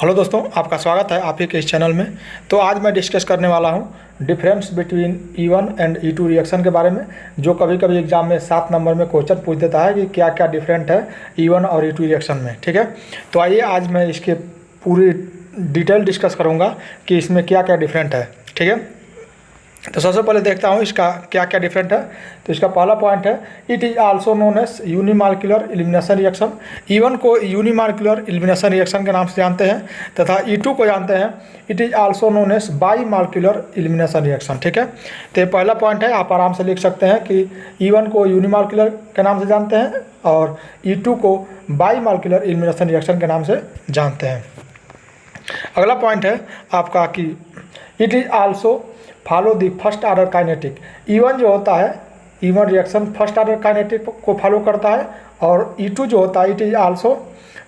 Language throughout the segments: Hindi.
हेलो दोस्तों, आपका स्वागत है आप ही के इस चैनल में। तो आज मैं डिस्कस करने वाला हूं difference between E1 and E2 reaction के बारे में, जो कभी कभी एग्जाम में 7 नंबर में क्वेश्चन पूछ देता है कि क्या क्या डिफरेंट है E1 और E2 रिएक्शन में। ठीक है, तो आइए आज मैं इसके पूरी डिटेल डिस्कस करूँगा कि इसमें क्या क्या डिफरेंट है। ठीक है, तो सबसे पहले देखता हूँ इसका क्या क्या डिफरेंट है। तो इसका पहला पॉइंट है, it is also known as unimolecular elimination reaction. E1 को यूनिमालिकुलर एलिमिनेशन रिएक्शन के नाम से जानते हैं तथा E2 को जानते हैं it is also known as bimolecular elimination reaction. ठीक है, तो ये पहला पॉइंट है, आप आराम से लिख सकते हैं कि E1 को यूनिमालिकुलर के नाम से जानते हैं और E2 को बाई मालिकुलर एलिमिनेशन रिएक्शन के नाम से जानते हैं। अगला पॉइंट है आपका कि it is also follow the first order kinetic. E1 जो होता है, E1 reaction first order kinetic को फॉलो करता है और E2 जो होता है it is also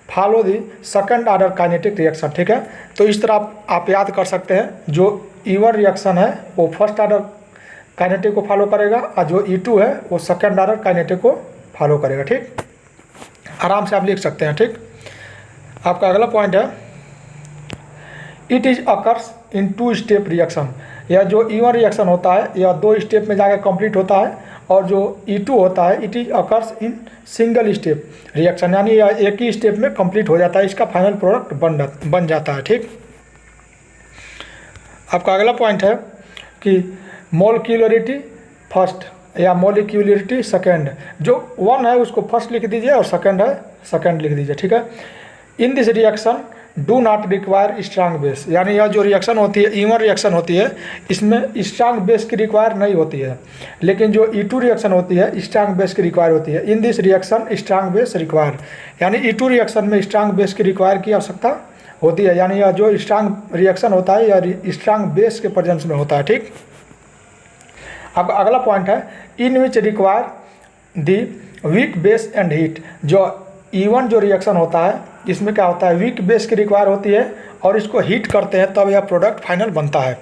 follow the second order kinetic reaction. ठीक है, तो इस तरह आप याद कर सकते हैं, जो E1 रिएक्शन है वो फर्स्ट आर्डर काइनेटिक को फॉलो करेगा और जो E2 है वो सेकंड आर्डर काइनेटिक को फॉलो करेगा। ठीक, आराम से आप लिख सकते हैं। ठीक, आपका अगला पॉइंट है, it is occurs in 2 step reaction. यह जो E1 रिएक्शन होता है यह 2 स्टेप में जाकर कंप्लीट होता है और जो E2 होता है it is occurs in single step reaction, यानी यह एक ही स्टेप में कंप्लीट हो जाता है, इसका फाइनल प्रोडक्ट बन जाता है। ठीक, आपका अगला पॉइंट है कि मोलिक्यूलरिटी फर्स्ट या मोलिक्यूलरिटी सेकेंड। जो 1 है उसको फर्स्ट लिख दीजिए और सेकेंड है सेकेंड लिख दीजिए। ठीक है, in this reaction do not require strong base, यानी यह जो रिएक्शन होती है E1 रिएक्शन होती है इसमें स्ट्रांग बेस की रिक्वायर नहीं होती है, लेकिन जो E2 रिएक्शन होती है स्ट्रांग बेस की रिक्वायर होती है। In this reaction strong base require, यानी E2 रिएक्शन में स्ट्रांग बेस की रिक्वायर की आवश्यकता होती है, यानी यह जो स्ट्रांग रिएक्शन होता है यह स्ट्रांग बेस के प्रेजेंस में होता है। ठीक, अब अगला पॉइंट है, in which require the weak base and heat. जो E1 जो रिएक्शन होता है इसमें क्या होता है, वीक बेस की रिक्वायर होती है और इसको हीट करते हैं तब यह प्रोडक्ट फाइनल बनता है।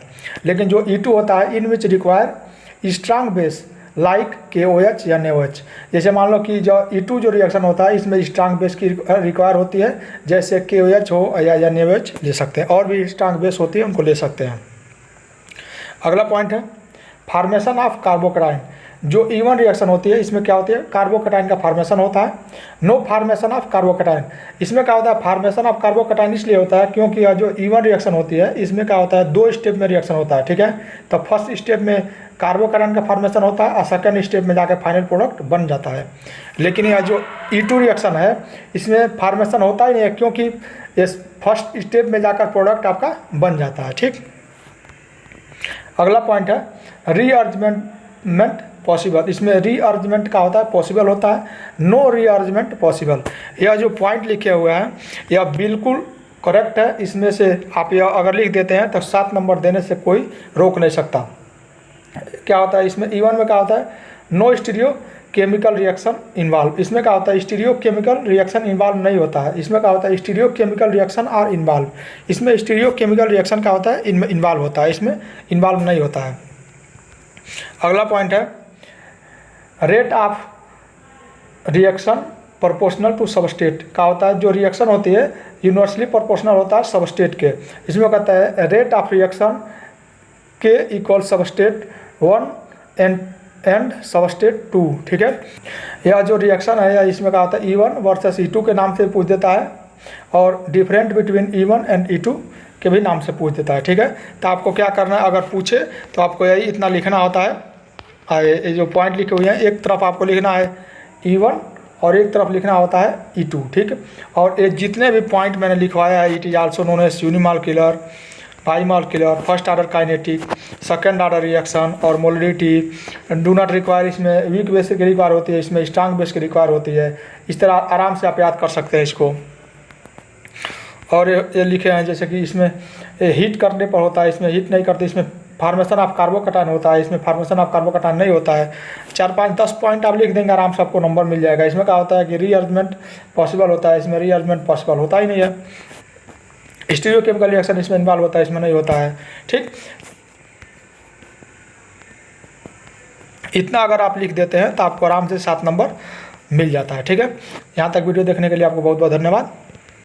लेकिन जो E2 होता है in which require strong base like KOH या NaOH। जैसे मान लो कि जो E2 जो रिएक्शन होता है इसमें स्ट्रांग बेस की रिक्वायर होती है, जैसे KOH हो या NaOH ले सकते हैं, और भी स्ट्रांग बेस होती है उनको ले सकते हैं। अगला पॉइंट है, फार्मेशन ऑफ कार्बोकेटाइन। जो E1 रिएक्शन होती है इसमें क्या होती है, कार्बोकेटाइन का फार्मेशन होता है। नो फार्मेशन ऑफ कार्बोकेटाइन, इसमें क्या होता है, फार्मेशन ऑफ कार्बोकेटाइन इसलिए होता है क्योंकि यह जो E1 रिएक्शन होती है इसमें क्या होता है 2 स्टेप में रिएक्शन होता है। ठीक है, तो फर्स्ट स्टेप में कार्बोकेटाइन का फार्मेशन होता है और सेकेंड स्टेप में जाकर फाइनल प्रोडक्ट बन जाता है। लेकिन यह जो E2 रिएक्शन है इसमें फार्मेशन होता ही नहीं है क्योंकि इस फर्स्ट स्टेप में जाकर प्रोडक्ट आपका बन जाता है। ठीक, अगला पॉइंट है, रीअरेंजमेंट पॉसिबल। इसमें रीअरेंजमेंट का होता है पॉसिबल होता है, नो रीअरेंजमेंट पॉसिबल। यह जो पॉइंट लिखे हुए हैं यह बिल्कुल करेक्ट है, इसमें से आप यह अगर लिख देते हैं तो 7 नंबर देने से कोई रोक नहीं सकता। क्या होता है इसमें E1 में क्या होता है, no stereo chemical reaction involve. इसमें क्या होता है, स्टीरियो केमिकल रिएक्शन इन्वॉल्व नहीं होता है। इसमें क्या होता है, stereo chemical reaction are involve. इसमें स्टीरियो केमिकल रिएक्शन क्या होता है, इनमें इन्वॉल्व होता है, इसमें इन्वॉल्व नहीं होता है। अगला पॉइंट है, rate of reaction proportional to substrate. का होता है जो रिएक्शन होती है यूनिवर्सली प्रोपोर्शनल होता है सबस्टेट के। इसमें कहता है रेट ऑफ रिएक्शन के इक्वल सबस्टेट 1 एंड सबस्टेट 2। ठीक है, यह जो रिएक्शन है या इसमें क्या होता है E1 वर्सेस E2 के नाम से पूछ देता है और different between E1 and E2 के भी नाम से पूछ देता है। ठीक है, तो आपको क्या करना है, अगर पूछे तो आपको यही इतना लिखना होता है। ये जो पॉइंट लिखे हुए हैं एक तरफ आपको लिखना है E1 और एक तरफ लिखना होता है E2। ठीक है, और ये जितने भी पॉइंट मैंने लिखवाया है, it is also known as unimolecular, bimolecular, first order kinetic, second order reaction और मोलिडिटी, डू नॉट रिक्वायर, इसमें वीक बेस की रिक्वायर होती है, इसमें स्ट्रांग बेस की रिक्वायर होती है। इस तरह आराम से आप याद कर सकते हैं इसको। और ये लिखे हैं जैसे कि इसमें हीट करने पर होता है, इसमें हीट नहीं करते, इसमें फार्मेशन ऑफ कार्बोकेटाइन होता है, इसमें फार्मेशन ऑफ कार्बोकेटाइन नहीं होता है। 4, 5, 10 पॉइंट आप लिख देंगे आराम से आपको नंबर मिल जाएगा। इसमें क्या होता है कि रीअरेंजमेंट पॉसिबल होता है, इसमें रीअरेंजमेंट पॉसिबल होता ही नहीं है। स्टीरियो केमिकल रिएक्शन इसमें इन्वॉल्व होता है, इसमें नहीं होता है। ठीक, इतना अगर आप लिख देते हैं तो आपको आराम से 7 नंबर मिल जाता है। ठीक है, यहाँ तक वीडियो देखने के लिए आपको बहुत बहुत धन्यवाद।